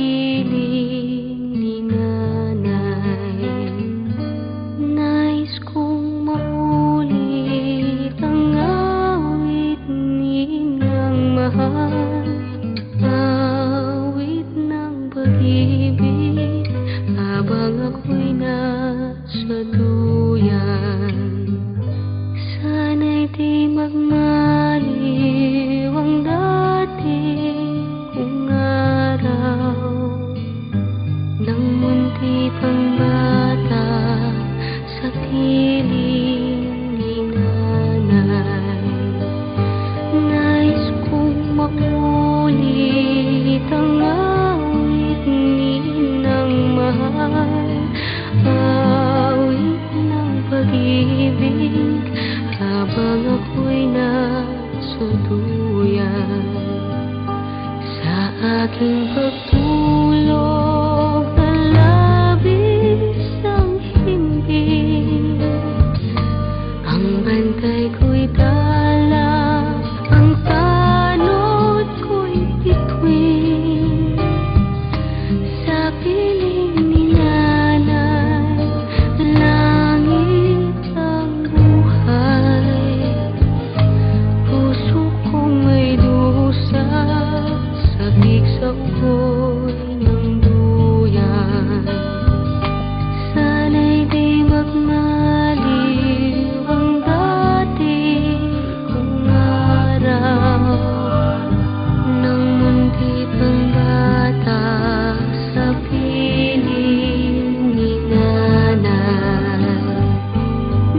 piling ni nanay. Nais kong maulit ang awit ninang mahal, awit ng pag-ibig habang ako'y nasa duyan. Sana'y di magmaliw ang dati kong araw nang munti pang bata sa piling ni nanay. Nais kong makulit ang awit ninang mahal, awit ng pag-ibig habang ako'y nasa duyan. Sa aking pagtulog na labis ang himbing, ang bantay ko'y dala, ang tanod ko'y bituin. Sa piling ni nanay, langit ang buhay. Puso kong may dusa, sabik sa ukoy ng duyan. Sana'y di magmaliw ang dati kong araw nang munti pang bata sa piling ni nanay.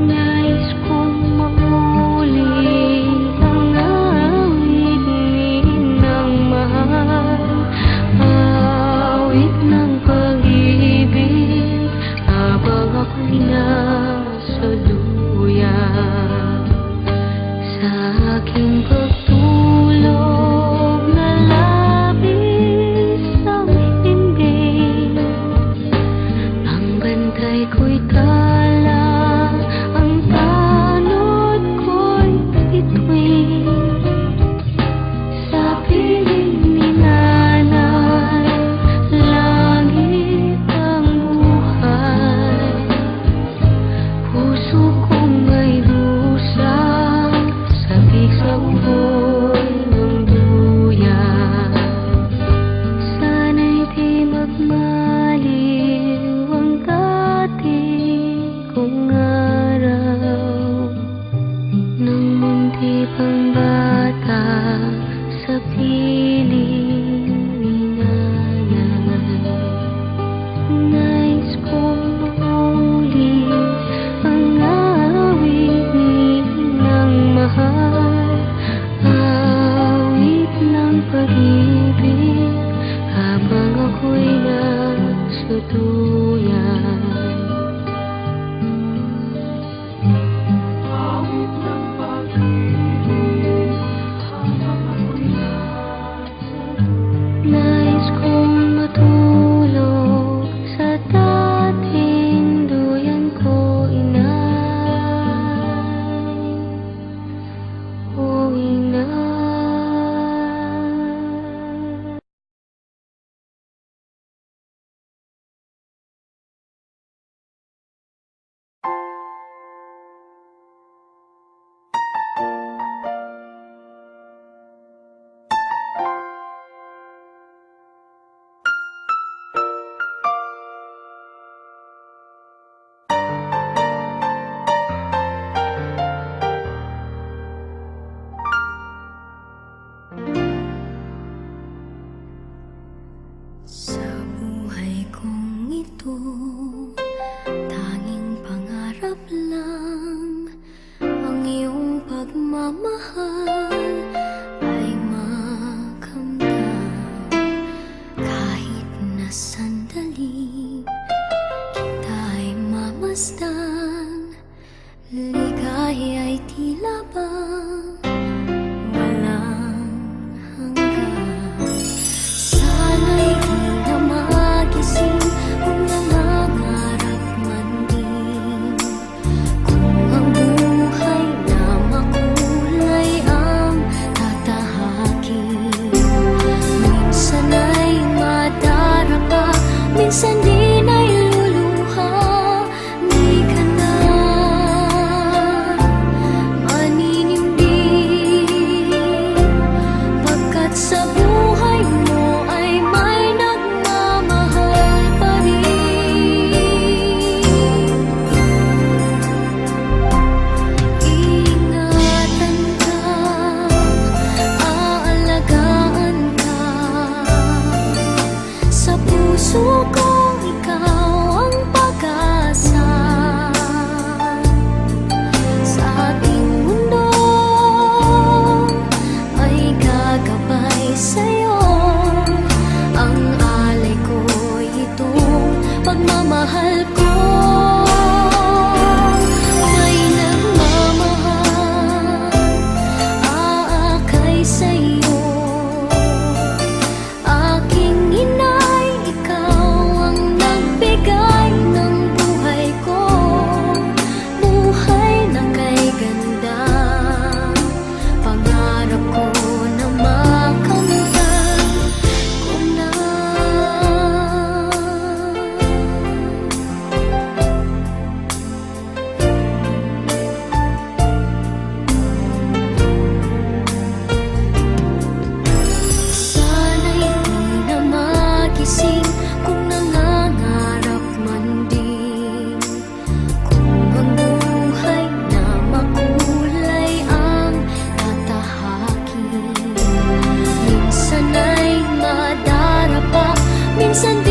Nais kong maulit ang awit ninang mahal, awit ng pag-ibig habang ako'y nasa duyan. Sa aking pagtulog na labis ang himbing, ang bantay ko'y tala, ang tanod ko'y bituin. Sa piling ni nanay, langit ang buhay. Puso kong may dusa, sabik sa ukoy ng duyan. Sana'y di magmaliw ang dati kong araw nang munti pang bata sa piling ni nanay. Nais kong maulit ang awit ninang mahal, awit ng pag-ibig habang ako'y nasa duyan. Awit ng pag-ibig habang ako'y nasa duyan. Nais kong matulog sa dating duyan ko, inay, o inay. Sa buhay kong ito, tanging pangarap lang ang iyong pagmamahal ay makamtan. Kahit na sandali kita'y mamasdan, ligaya ay tila bang walang hanggan. Sana'y di na magising kung nangangarap man din, kung ang buhay na makulay ang tatahakin. Minsan ay madali suko, ikaw ang pag-asa sa ating mundo, ay gagabay sa'yo. Ang alay ko'y itong pagmamahal ko. May nagmamahal, aakay sa'yo. Aking inay, ikaw ang nagbigay ng buhay ko. Buhay na kay ganda, pangarap ko na makamtan ko na. Sana'y di na magising kung nangangarap man din. Kung ang buhay na makulay ang tatahakin. Minsan ay madarapa, minsan di